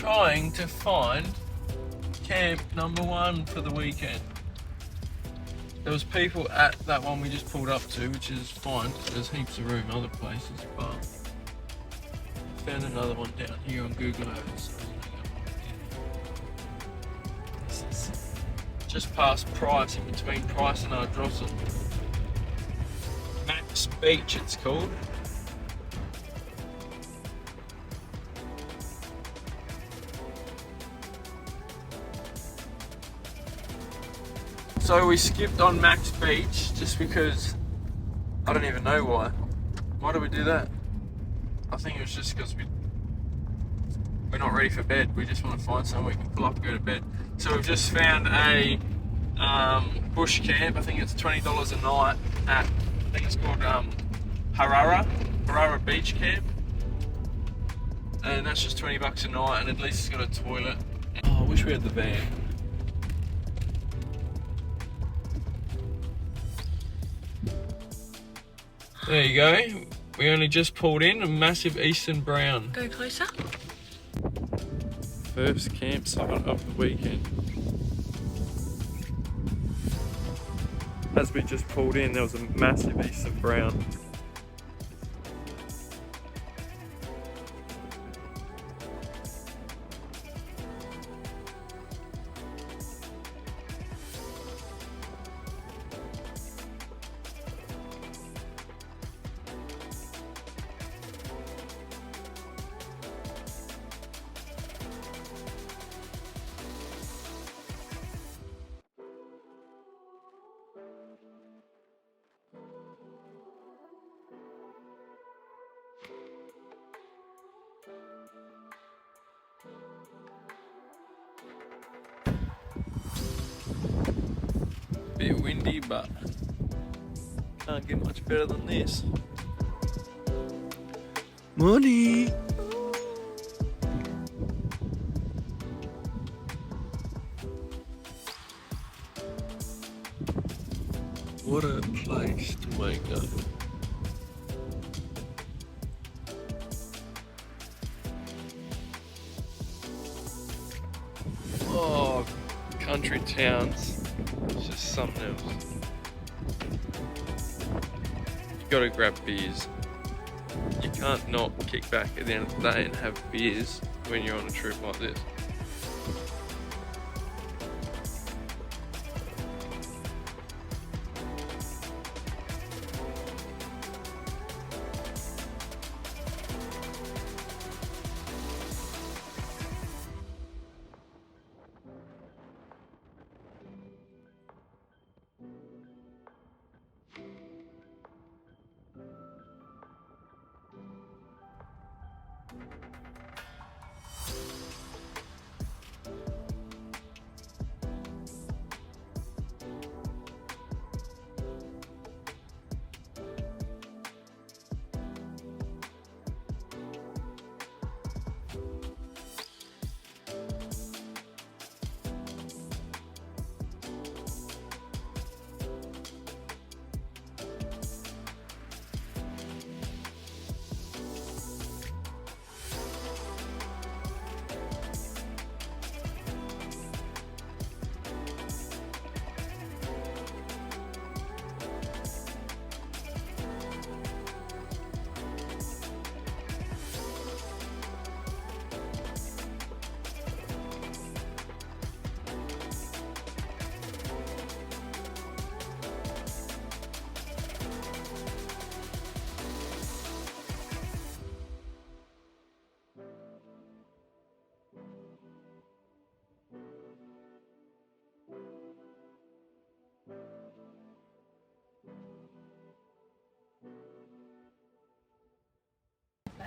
trying to find camp number 1 for the weekend. There was people at that one we just pulled up to, which is fine. There's heaps of room other places, but I found another one down here on Google Earth. This is just past Price, in between Price and Ardrossan. Max Beach it's called. So we skipped on Max Beach just because I don't even know why. Why did we do that? I think it was just because we're not ready for bed. We just want to find somewhere we can pull up and go to bed. So we've just found a bush camp. I think it's $20 a night at, I think it's called Harara Beach Camp. And that's just $20 a night, and at least it's got a toilet. Oh, I wish we had the van. There you go. We only just pulled in a massive eastern brown. Go closer. First campsite of the weekend. As we just pulled in, there was a massive eastern brown. Bit windy, but can't get much better than this. Money. What a place to wake up. Oh, country towns. It's just something else. You gotta grab beers. You can't not kick back at the end of the day and have beers when you're on a trip like this.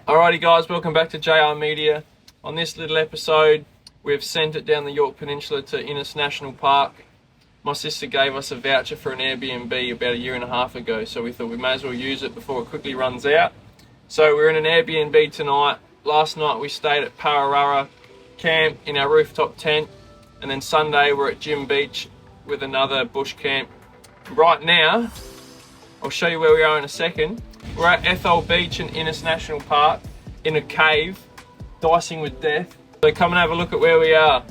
Alrighty guys, welcome back to JR Media. On this little episode, we've sent it down the Yorke Peninsula to Innes National Park. My sister gave us a voucher for an Airbnb about a year and a half ago, so we thought we may as well use it before it quickly runs out. So we're in an Airbnb tonight. Last night we stayed at Pararara camp in our rooftop tent, and then Sunday we're at Jim Beach with another bush camp. Right now, I'll show you where we are in a second. We're at Ethel Beach in Innes National Park in a cave, dicing with death. So come and have a look at where we are.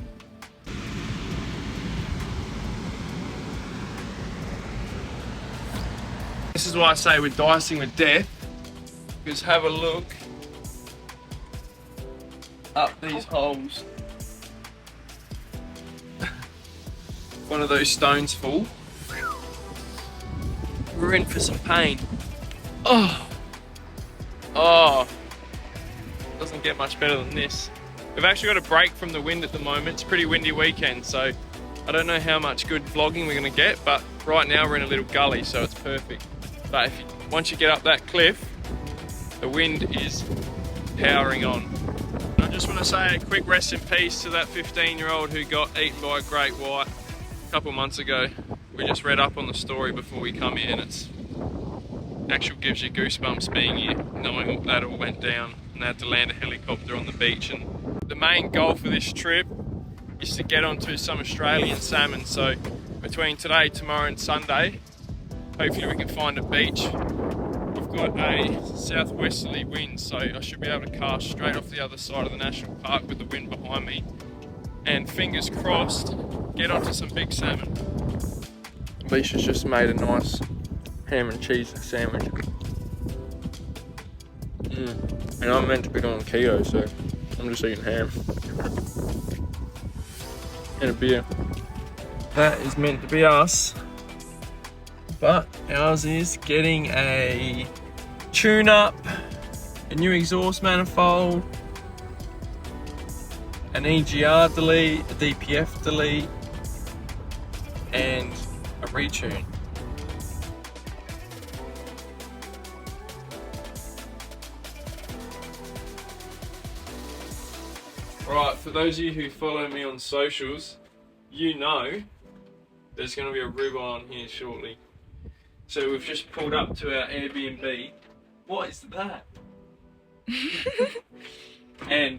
This is why I say we're dicing with death, because have a look up these holes. One of those stones full. We're in for some pain. Oh, doesn't get much better than this. We've actually got a break from the wind at the moment. It's a pretty windy weekend, so I don't know how much good vlogging we're gonna get, but right now we're in a little gully, so it's perfect. But once you get up that cliff, the wind is powering on. And I just want to say a quick rest in peace to that 15-year-old who got eaten by a great white a couple months ago. We just read up on the story before we come here, and it's actually gives you goosebumps being here, knowing that all went down and they had to land a helicopter on the beach. And the main goal for this trip is to get onto some Australian salmon. So between today, tomorrow and Sunday, hopefully we can find a beach. We've got a southwesterly wind, so I should be able to cast straight off the other side of the national park with the wind behind me. And fingers crossed, get onto some big salmon. Alicia's just made a nice ham and cheese sandwich. And I'm meant to be on keto, so I'm just eating ham. And a beer. That is meant to be us. But ours is getting a tune-up, a new exhaust manifold, an EGR delete, a DPF delete, and a retune. Right, for those of you who follow me on socials, you know there's going to be a ribbon on here shortly. So we've just pulled up to our Airbnb. What is that? And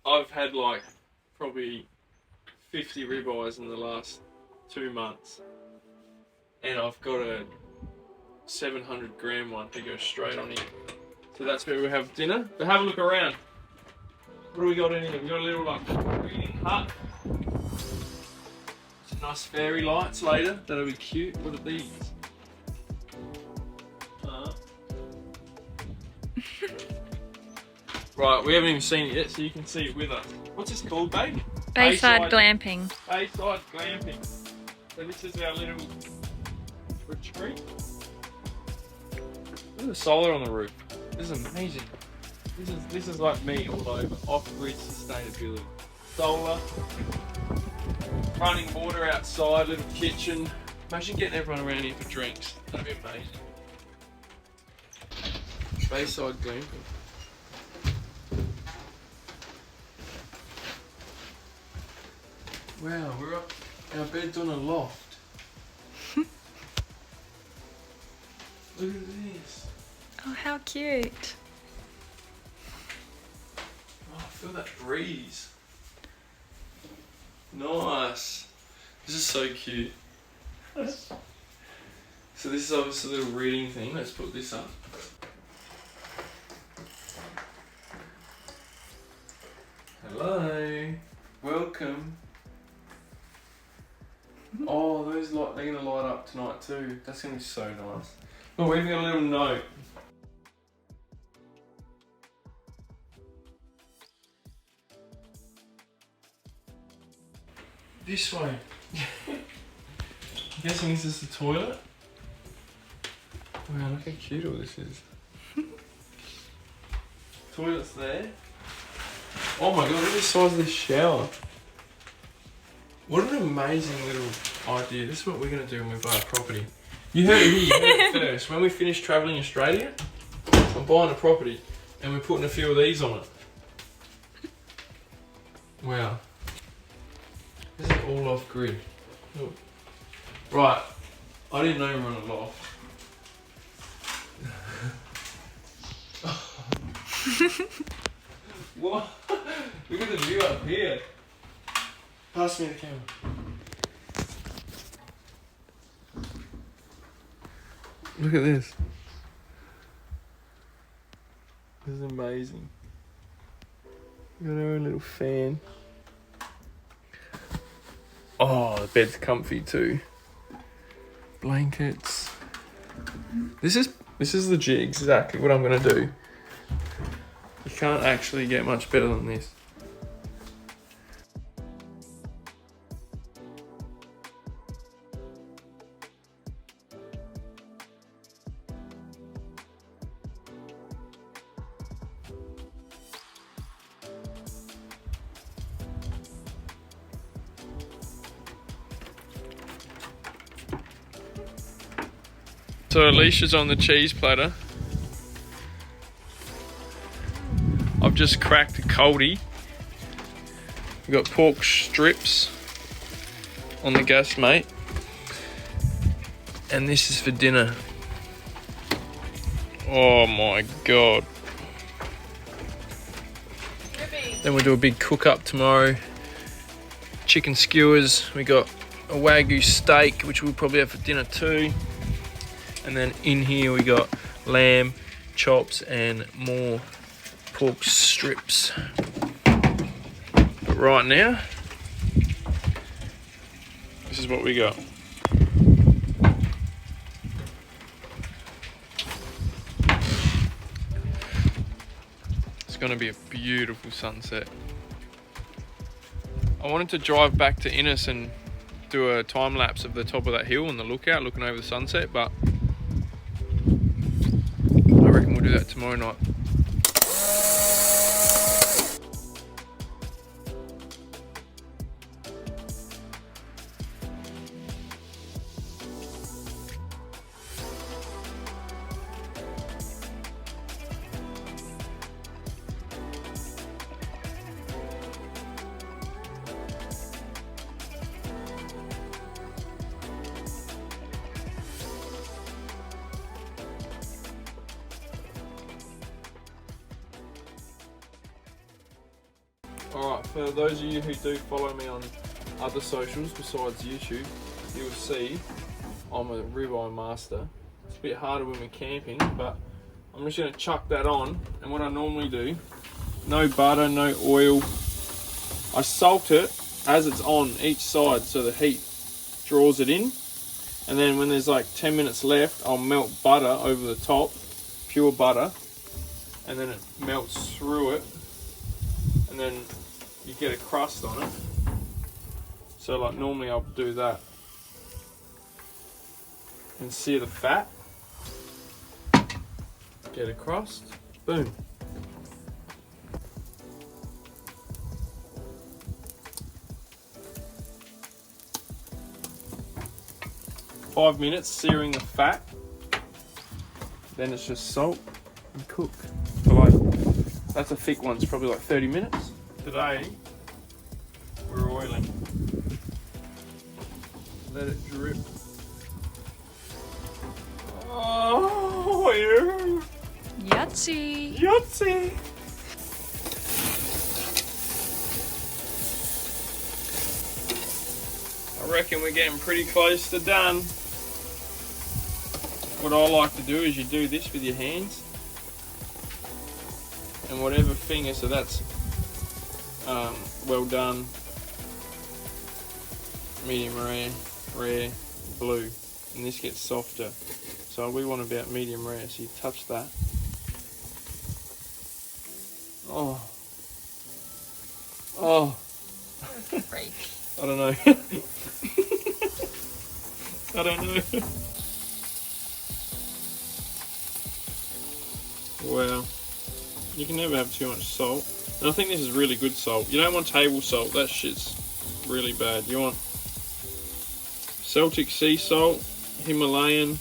I've had like probably 50 ribeyes in the last 2 months. And I've got a 700 gram one to go straight on here. So that's where we have dinner. But have a look around. What do we got in here? We've got a little like reading hut. Some nice fairy lights later. That'll be cute. What are these? Right, we haven't even seen it yet, so you can see it with us. What's this called, babe? Bayside Glamping. Bayside Glamping. So this is our little retreat. Look at the solar on the roof. This is amazing. This is like me all over. Off-grid sustainability. Solar. Running water outside, little kitchen. Imagine getting everyone around here for drinks. That'd be amazing. Bayside Glamping. Wow, we're up. Our bed's on a loft. Look at this. Oh, how cute. Oh, I feel that breeze. Nice. This is so cute. So this is obviously a little reading thing. Let's put this up. Hello. Welcome. Oh, those light, they're going to light up tonight too. That's going to be so nice. Oh, we've got a little note. This way. I'm guessing this is the toilet. Wow, look how cute all this is. Toilet's there. Oh my god, look at the size of this shower. What an amazing little idea. This is what we're going to do when we buy a property. You heard it here, you heard it first. When we finish travelling Australia, I'm buying a property and we're putting a few of these on it. Wow. This is all off grid. Look. Right, I didn't know we were on a loft. What? Look at the view up here. Pass me the camera. Look at this. This is amazing. Got our own little fan. Oh, the bed's comfy too. Blankets. This is legit exactly what I'm gonna do. You can't actually get much better than this. So Alicia's on the cheese platter. I've just cracked a coldie. We've got pork strips on the gas, mate. And this is for dinner. Oh my God. Then we'll do a big cook up tomorrow. Chicken skewers. We got a Wagyu steak, which we'll probably have for dinner too. And then in here we got lamb chops and more pork strips. But right now, this is what we got. It's gonna be a beautiful sunset. I wanted to drive back to Innes and do a time lapse of the top of that hill and the lookout looking over the sunset, but I reckon we'll do that tomorrow night. Alright, for those of you who do follow me on other socials besides YouTube, you will see I'm a ribeye master. It's a bit harder when we're camping, but I'm just going to chuck that on. And what I normally do, no butter, no oil. I salt it as it's on each side so the heat draws it in. And then when there's like 10 minutes left, I'll melt butter over the top, pure butter. And then it melts through it. And then you get a crust on it. So like normally I'll do that and sear the fat, get a crust, boom. Five minutes searing the fat, then it's just salt and cook. So like, that's a thick one, it's probably like 30 minutes. Today, we're oiling. Let it drip. Oh, yeah. Yahtzee! Yahtzee! I reckon we're getting pretty close to done. What I like to do is you do this with your hands. And whatever finger, so that's well done, medium rare, rare, blue, and this gets softer. So we want about medium rare, so you touch that. Oh. Oh. Freak. I don't know. I don't know. Wow. You can never have too much salt. And I think this is really good salt. You don't want table salt, that shit's really bad. You want Celtic sea salt, Himalayan,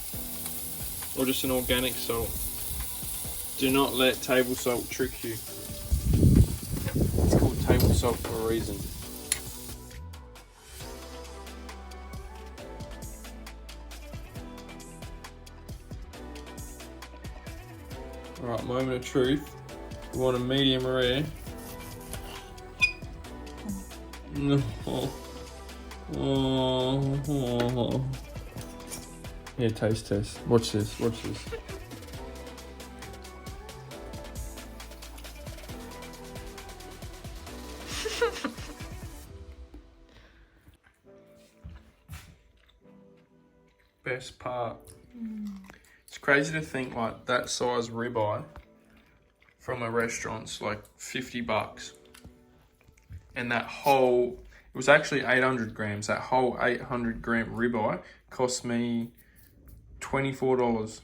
or just an organic salt. Do not let table salt trick you. It's called table salt for a reason. Alright, moment of truth. We want a medium rare. No. Oh. Yeah, taste test. Watch this, watch this. Best part. It's crazy to think like that size ribeye from a restaurant's like $50. And that whole, it was actually 800 grams. That whole 800 gram ribeye cost me $24.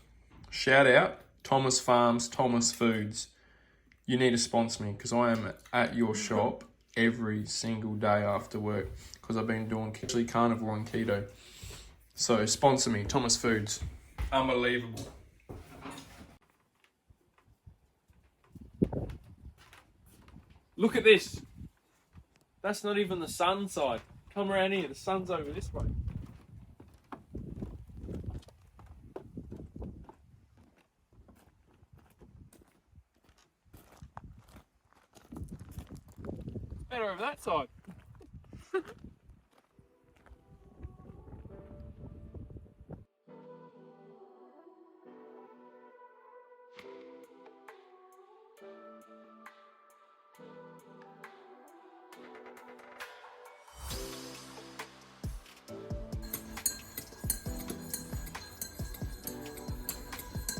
Shout out Thomas Farms, Thomas Foods. You need to sponsor me because I am at your shop every single day after work because I've been doing actually carnivore and keto. So sponsor me, Thomas Foods. Unbelievable. Look at this. That's not even the sun side. Come around here, the sun's over this way. Better over that side.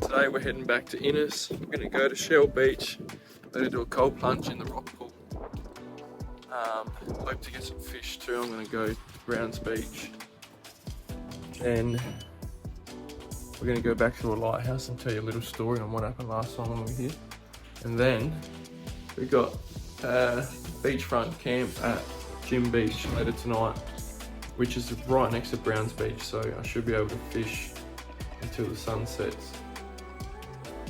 Today we're heading back to Innes. We're going to go to Shell Beach. We're going to do a cold plunge in the rock pool. Hope to get some fish too. I'm going to go to Browns Beach. Then we're going to go back to a lighthouse and tell you a little story on what happened last time we were here. And then we got a beachfront camp at Jim Beach later tonight, which is right next to Browns Beach. So I should be able to fish until the sun sets.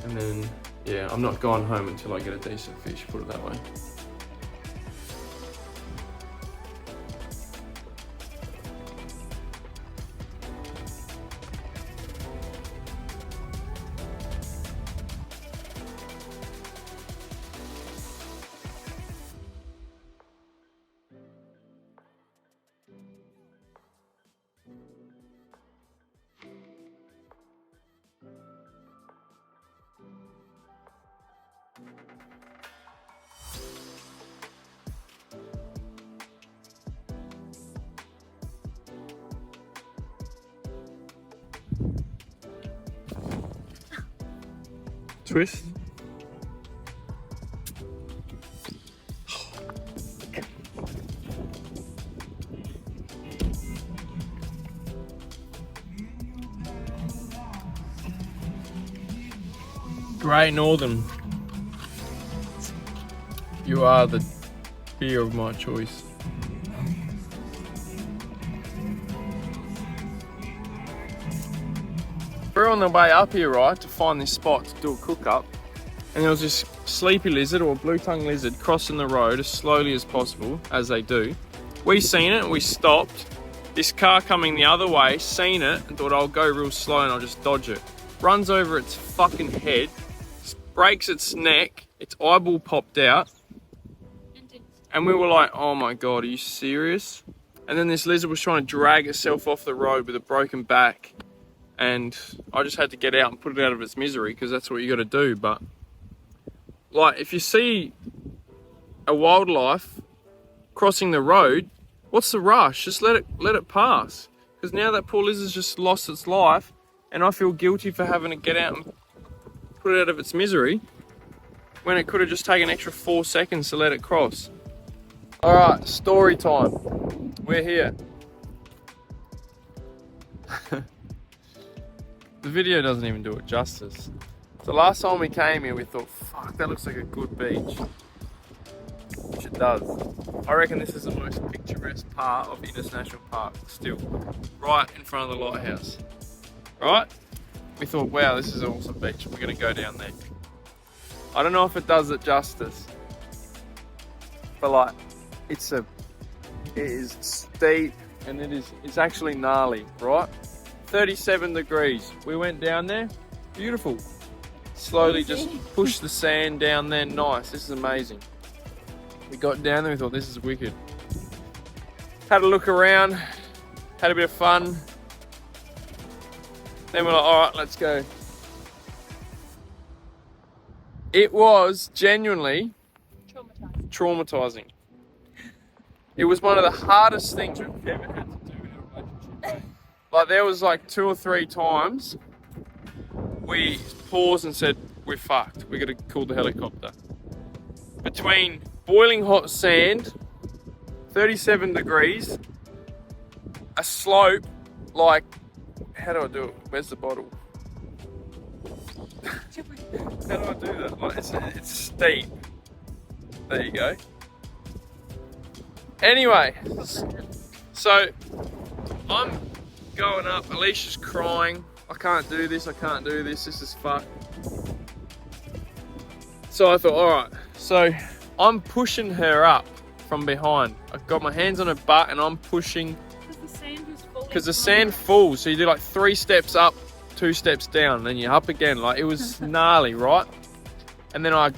And then, yeah, I'm not going home until I get a decent fish, put it that way. Twist. Great Northern. You are the beer of my choice. We're on the way up here, right, to find this spot to do a cook-up. And there was this sleepy lizard or blue-tongued lizard crossing the road as slowly as possible, as they do. We seen it and we stopped. This car coming the other way seen it and thought I'll go real slow and I'll just dodge it. Runs over its fucking head, breaks its neck, its eyeball popped out. And we were like, oh my God, are you serious? And then this lizard was trying to drag itself off the road with a broken back. And I just had to get out and put it out of its misery because that's what you got to do. But like, if you see a wildlife crossing the road, what's the rush? Just let it pass. Because now that poor lizard's just lost its life, and I feel guilty for having to get out and put it out of its misery when it could have just taken an extra 4 seconds to let it cross. All right, story time. We're here. The video doesn't even do it justice. So last time we came here, we thought, fuck, that looks like a good beach. Which it does. I reckon this is the most picturesque part of Innes National Park still. Right in front of the lighthouse. Right? We thought, wow, this is an awesome beach. We're gonna go down there. I don't know if it does it justice. But like, it is steep and it's actually gnarly, right? 37 degrees. We went down there, beautiful. Slowly just push the sand down there, nice. This is amazing. We got down there, we thought this is wicked. Had a look around, had a bit of fun. Then we're like, all right, let's go. It was genuinely traumatizing. It was one of the hardest things we've ever had to do in a relationship. Like there was like 2 or 3 times we paused and said, we're fucked. We're gonna call the helicopter. Between boiling hot sand, 37 degrees, a slope, like, how do I do it? Where's the bottle? How do I do that? Like, it's steep. There you go. Anyway, so I'm going up. Alicia's crying. I can't do this. I can't do this. This is fucked. So I thought, all right. So I'm pushing her up from behind. I've got my hands on her butt and I'm pushing. Because the sand falls. So you do like 3 steps up, 2 steps down, and then you're up again. Like it was gnarly, right? And then I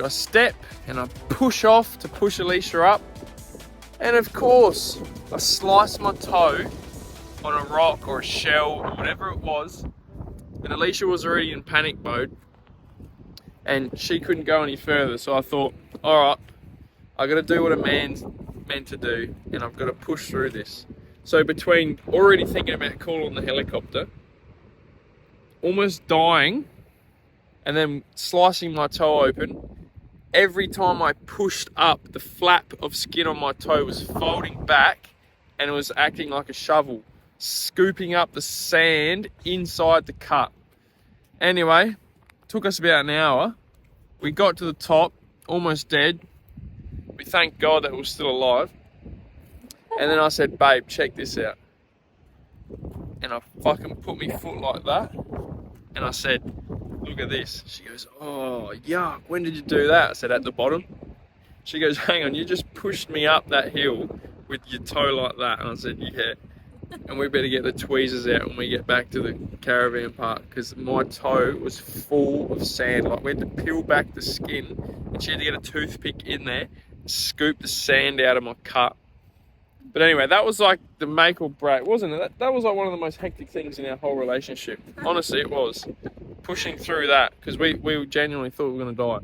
step, and I push off to push Alicia up. And of course, I sliced my toe on a rock or a shell or whatever it was. And Alicia was already in panic mode. And she couldn't go any further. So I thought, all right, I got to do what a man's meant to do. And I've got to push through this. So between already thinking about calling the helicopter, almost dying, and then slicing my toe open, every time I pushed up, the flap of skin on my toe was folding back and it was acting like a shovel, scooping up the sand inside the cut. Anyway, it took us about an hour. We got to the top, almost dead. We thank God that we were still alive. And then I said, babe, check this out. And I fucking put my foot like that. And I said, look at this. She goes, oh, yuck, when did you do that? I said, at the bottom. She goes, hang on, you just pushed me up that hill with your toe like that. And I said, yeah. And we better get the tweezers out when we get back to the caravan park, because my toe was full of sand. Like we had to peel back the skin and she had to get a toothpick in there and scoop the sand out of my cut. But anyway, that was like the make or break, wasn't it? That was like one of the most hectic things in our whole relationship. Honestly, it was. Pushing through that, because we genuinely thought we were going to die.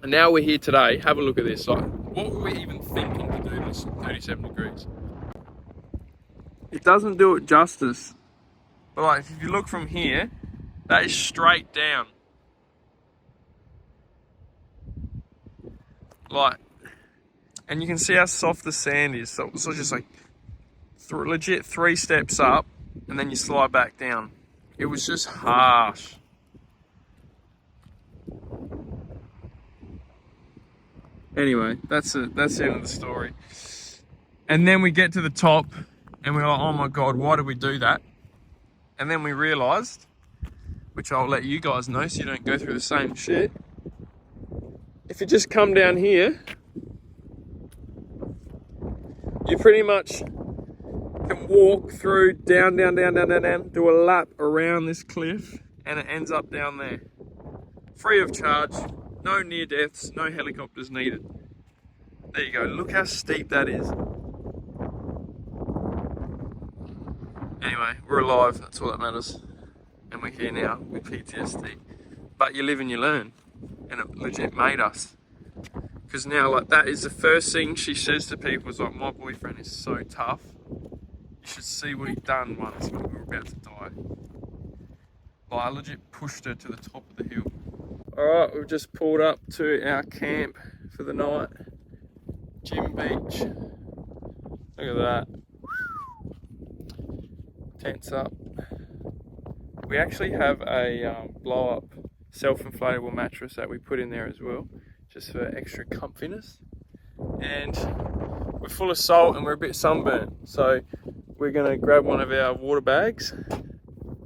And now we're here today. Have a look at this. Like, what were we even thinking to do this at 37 degrees? It doesn't do it justice. But like, if you look from here, that is straight down. Like, and you can see how soft the sand is. So it's just like legit 3 steps up and then you slide back down. It was just harsh. Anyway, that's the end of the story. And then we get to the top and we're like, oh my God, why did we do that? And then we realised, which I'll let you guys know so you don't go through the same shit. If you just come down here, you pretty much can walk through down, do a lap around this cliff, and it ends up down there. Free of charge, no near deaths, no helicopters needed. There you go, look how steep that is. Anyway, we're alive, that's all that matters. And we're here now with PTSD. But you live and you learn, and it legit made us. Because now, like, that is the first thing she says to people is like, my boyfriend is so tough. You should see what he'd done once when we were about to die. Like, I legit pushed her to the top of the hill. Alright, we've just pulled up to our camp for the night. Gym Beach. Look at that. Tents up. We actually have a blow-up self-inflatable mattress that we put in there as well, just for extra comfiness. And we're full of salt and we're a bit sunburnt, so we're gonna grab one of our water bags.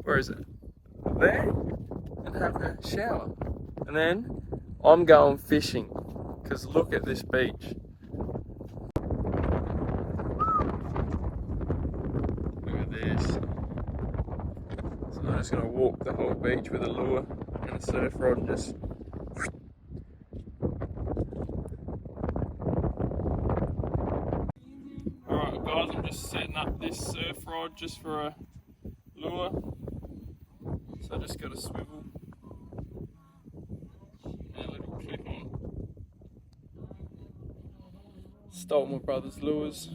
Where is it? There, and have a shower. And then I'm going fishing, because look at this beach. Look at this. So I'm just gonna walk the whole beach with a lure and a surf rod and just I'm just setting up this surf rod just for a lure. So I just got a swivel and a little clip on. Stole my brother's lures.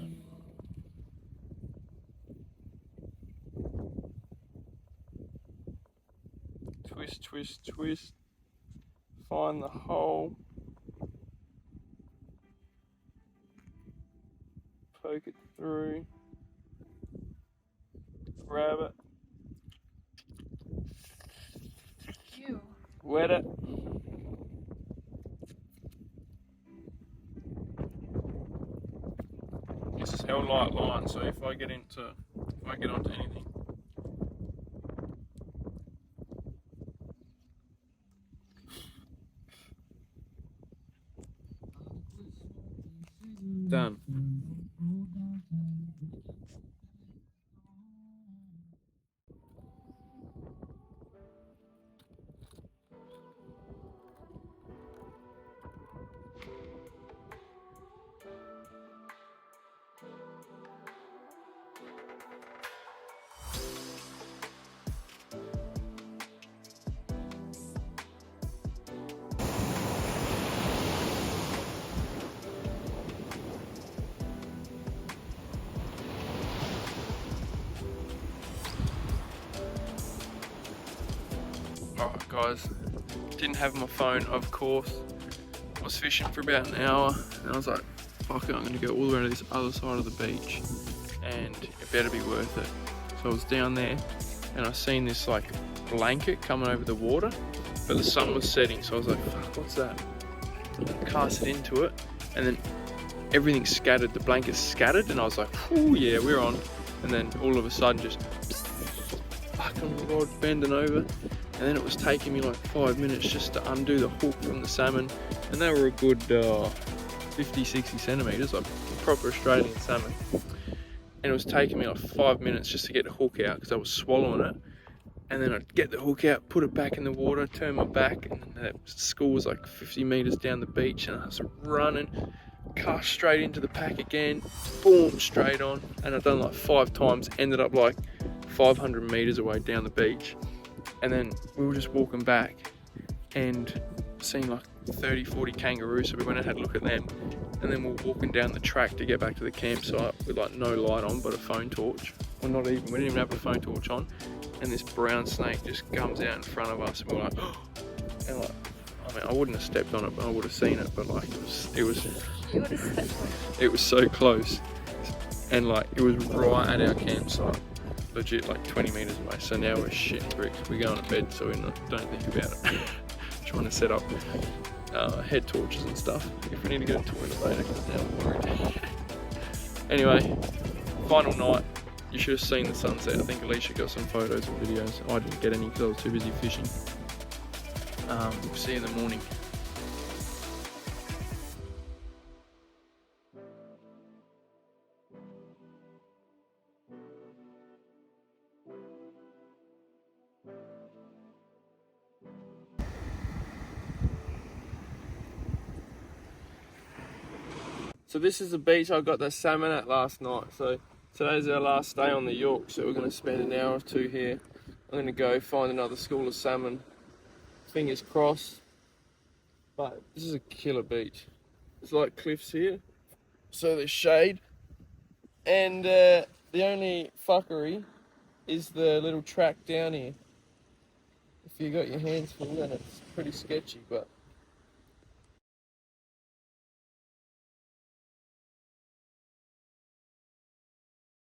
Twist, twist, twist. Find the hole. Poke it through. Grab it. Ew. Wet it. This is hell light line, so if I get onto anything. Done. Alright guys, didn't have my phone of course. I was fishing for about an hour and I was like, fuck it, I'm going to go all the way to this other side of the beach and it better be worth it. So I was down there and I seen this like blanket coming over the water, but the sun was setting, so I was like, fuck, what's that? I cast it into it and then everything scattered, the blanket scattered, and I was like, oh yeah, we're on. And then all of a sudden just fucking rod bending over. And then it was taking me like 5 minutes just to undo the hook from the salmon, and they were a good 50, 60 centimetres, like proper Australian salmon. And it was taking me like 5 minutes just to get the hook out because I was swallowing it. And then I'd get the hook out, put it back in the water, turn my back, and then the school was like 50 metres down the beach, and I was running, cast straight into the pack again, boom, straight on. And I'd done like 5 times, ended up like 500 metres away down the beach. And then we were just walking back and seen like 30, 40 kangaroos, so we went and had a look at them. And then we were walking down the track to get back to the campsite with like no light on but a phone torch. Well, we didn't even have a phone torch on. And this brown snake just comes out in front of us, and we're like, oh! And like, I mean, I wouldn't have stepped on it, but I would have seen it. But like, it was You would have stepped on it. it was so close, and like it was right at our campsite. Legit like 20 metres away, so now we're shitting bricks. We're going to bed, so we don't think about it. Trying to set up head torches and stuff if we need to go to the toilet later, because now we're worried. Anyway, final night. You should have seen the sunset. I think Alicia got some photos and videos. I didn't get any because I was too busy fishing. We'll see you in the morning. So this is the beach I got the salmon at last night. So today's our last day on the Yorke, so we're going to spend an hour or two here. I'm going to go find another school of salmon. Fingers crossed. But this is a killer beach. There's like cliffs here, so there's shade. And the only fuckery is the little track down here. If you got your hands full, then it's pretty sketchy, but